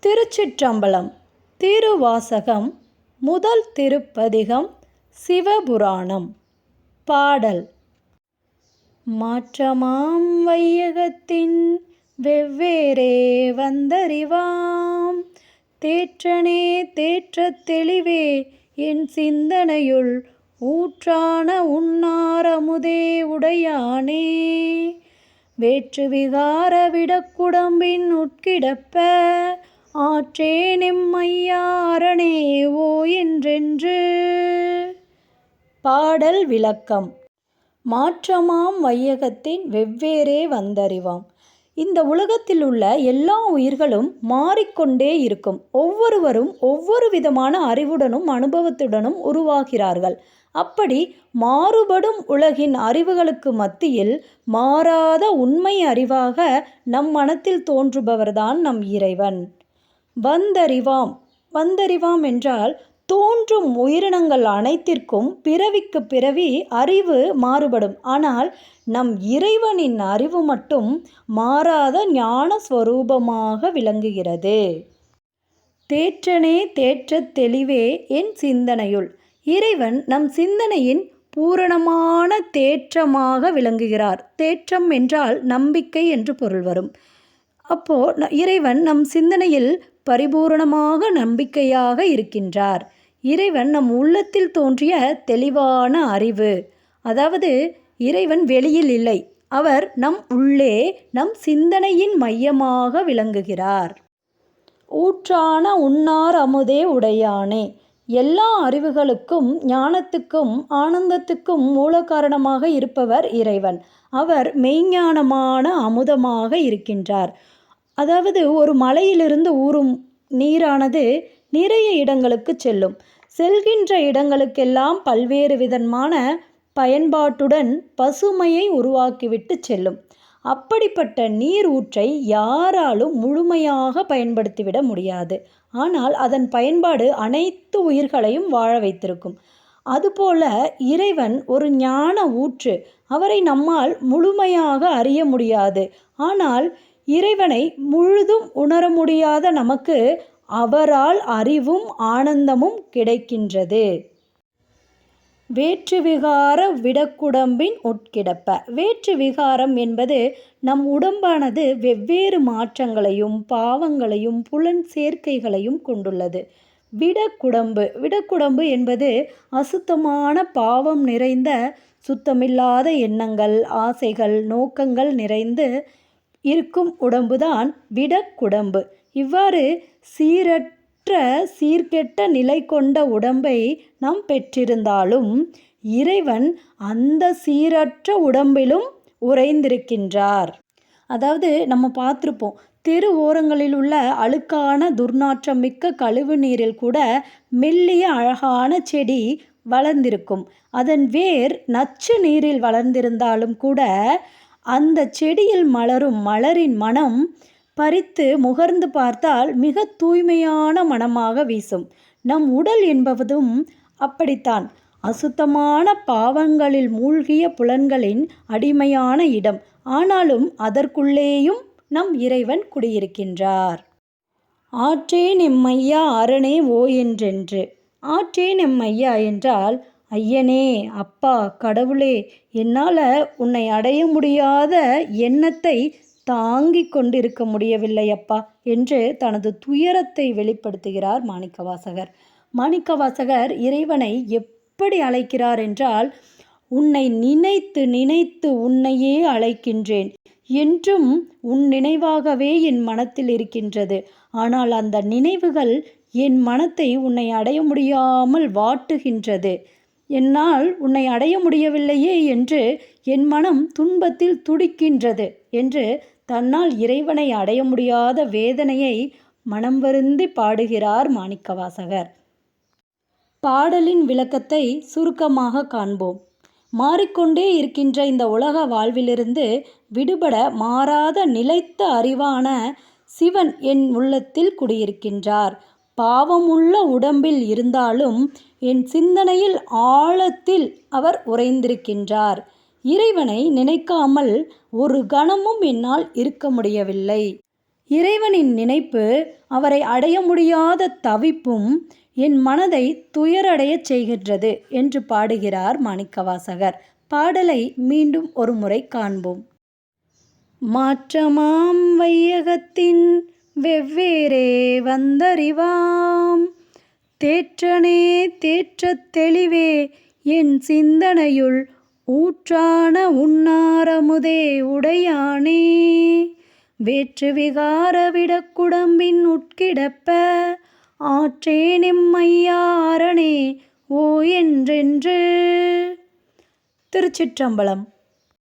திருச்சிற்றம்பலம். திருவாசகம். முதல் திருப்பதிகம். சிவபுராணம். பாடல். மாற்றமாம் வையகத்தின் வெவ்வேறே வந்தறிவாம், தேற்றனே தேற்றத் தெளிவே என் சிந்தனையுள், ஊற்றான உன்னாரமுதே உடையானே, வேற்று விகார விடக்குடம்பின் உட்கிடப்ப, ஆற்றேனெம் ஐயா அரணே ஓ என்றென்று. பாடல் விளக்கம். மாற்றமாம் வையகத்தின் வெவ்வேறே வந்தறிவாம். இந்த உலகத்தில் உள்ள எல்லா உயிர்களும் மாறிக்கொண்டே இருக்கும். ஒவ்வொருவரும் ஒவ்வொரு விதமான அறிவுடனும் அனுபவத்துடனும் உருவாகிறார்கள். அப்படி மாறுபடும் உலகின் அறிவுகளுக்கு மத்தியில் மாறாத உண்மை அறிவாக நம் மனத்தில் தோன்றுபவர்தான் நம் இறைவன். வந்தறிவாம். வந்தறிவாம் என்றால் தோன்றும் உயிரினங்கள் அனைத்திற்கும் பிறவிக்கு பிறவி அறிவு மாறுபடும். ஆனால் நம் இறைவனின் அறிவு மட்டும் மாறாத ஞான ஸ்வரூபமாக விளங்குகிறது. தேற்றனே தேற்றத் தெளிவே என் சிந்தனையுள். இறைவன் நம் சிந்தனையின் பூரணமான தேற்றமாக விளங்குகிறார். தேற்றம் என்றால் நம்பிக்கை என்று பொருள் வரும். அப்போ இறைவன் நம் சிந்தனையில் பரிபூரணமாக நம்பிக்கையாக இருக்கின்றார். இறைவன் நம் உள்ளத்தில் தோன்றிய தெளிவான அறிவு. அதாவது இறைவன் வெளியில் இல்லை, அவர் நம் உள்ளே நம் சிந்தனையின் மையமாக விளங்குகிறார். ஊற்றான உன்னார் அமுதே உடையானே. எல்லா அறிவுகளுக்கும் ஞானத்துக்கும் ஆனந்தத்துக்கும் மூல காரணமாக இருப்பவர் இறைவன். அவர் மெய்ஞானமான அமுதமாக இருக்கின்றார். அதாவது ஒரு மலையிலிருந்து ஊறும் நீரானது நிறைய இடங்களுக்கு செல்லும். செல்கின்ற இடங்களுக்கெல்லாம் பல்வேறு விதமான பயன்பாட்டுடன் பசுமையை உருவாக்கிவிட்டு செல்லும். அப்படிப்பட்ட நீர் ஊற்றை யாராலும் முழுமையாக பயன்படுத்திவிட முடியாது. ஆனால் அதன் பயன்பாடு அனைத்து உயிர்களையும் வாழ வைத்திருக்கும். அதுபோல இறைவன் ஒரு ஞான ஊற்று. அவரை நம்மால் முழுமையாக அறிய முடியாது. ஆனால் இறைவனை முழுதும் உணர முடியாத நமக்கு அவரால் அறிவும் ஆனந்தமும் கிடைக்கின்றது. வேற்று விகார விடக்குடம்பின் உட்கிடப்ப. வேற்று விகாரம் என்பது நம் உடம்பானது வெவ்வேறு மாற்றங்களையும் பாவங்களையும் புலன் சேர்க்கைகளையும் கொண்டுள்ளது. விடக்குடம்பு. விடக்குடம்பு என்பது அசுத்தமான பாவம் நிறைந்த சுத்தமில்லாத எண்ணங்கள், ஆசைகள், நோக்கங்கள் நிறைந்து இருக்கும் உடம்புதான் விடக்குடம்பு. இவ்வாறு சீர்கெட்ட நிலை கொண்ட உடம்பை நாம் பெற்றிருந்தாலும் இறைவன் அந்த சீரற்ற உடம்பிலும் உறைந்திருக்கின்றார். அதாவது நம்ம பார்த்துருப்போம், தெரு ஓரங்களில் உள்ள அழுக்கான துர்நாற்றம் மிக்க கழிவு நீரில் கூட மெல்லிய அழகான செடி வளர்ந்திருக்கும். அதன் வேர் நச்சு நீரில் வளர்ந்திருந்தாலும் கூட அந்த செடியில் மலரும் மலரின் மனம் பறித்து முகர்ந்து பார்த்தால் மிக தூய்மையான மனமாக வீசும். நம் உடல் என்பதும் அப்படித்தான். அசுத்தமான பாவங்களில் மூழ்கிய புலன்களின் அடிமையான இடம். ஆனாலும் அதற்குள்ளேயும் நம் இறைவன் குடியிருக்கின்றார். ஆற்றேன் எம்மையா அரணே ஓ என்றென்று. ஆற்றேன் எம்மையா என்றால் ஐயனே, அப்பா, கடவுளே, என்னால் உன்னை அடைய முடியாத எண்ணத்தை தாங்கிக் கொண்டிருக்க முடியவில்லை அப்பா என்று தனது துயரத்தை வெளிப்படுத்துகிறார் மாணிக்கவாசகர். மாணிக்கவாசகர் இறைவனை எப்படி அழைக்கிறார் என்றால், உன்னை நினைத்து நினைத்து உன்னையே அழைக்கின்றேன், என்றும் உன் நினைவாகவே என் மனத்தில் இருக்கின்றது. ஆனால் அந்த நினைவுகள் என் மனத்தை உன்னை அடைய முடியாமல் வாட்டுகின்றது. என்னால் உன்னை அடைய முடியவில்லையே என்று என் மனம் துன்பத்தில் துடிக்கின்றது என்று தன்னால் இறைவனை அடைய முடியாத வேதனையை மனம் வருந்தி பாடுகிறார் மாணிக்கவாசகர். பாடலின் விளக்கத்தை சுருக்கமாக காண்போம். மாறிக்கொண்டே இருக்கின்ற இந்த உலக வாழ்விலிருந்து விடுபட மாறாத நிலைத்த அறிவான சிவன் என் உள்ளத்தில் குடியிருக்கின்றார். பாவமுள்ள உடம்பில் இருந்தாலும் என் சிந்தனையில் ஆழத்தில் அவர் உறைந்திருக்கின்றார். இறைவனை நினைக்காமல் ஒரு கணமும் என்னால் இருக்க முடியவில்லை. இறைவனின் நினைப்பு, அவரை அடைய முடியாத தவிப்பும் என் மனதை துயரடையச் செய்கின்றது என்று பாடுகிறார் மாணிக்கவாசகர். பாடலை மீண்டும் ஒரு முறை காண்போம். மாற்றமாம் வையகத்தின் வெவ்வேறே வந்தறிவாம் தேற்றனே தேற்றத் தெளிவே என் சிந்தனையுள் ஊற்றான உன்னாரமுதே உடையானே வேற்று விகார விடக்குடம்பின் உட்கிடப்ப ஆற்றேனெம்மையாரணே ஓ என்றென்று. திருச்சிற்றம்பலம்.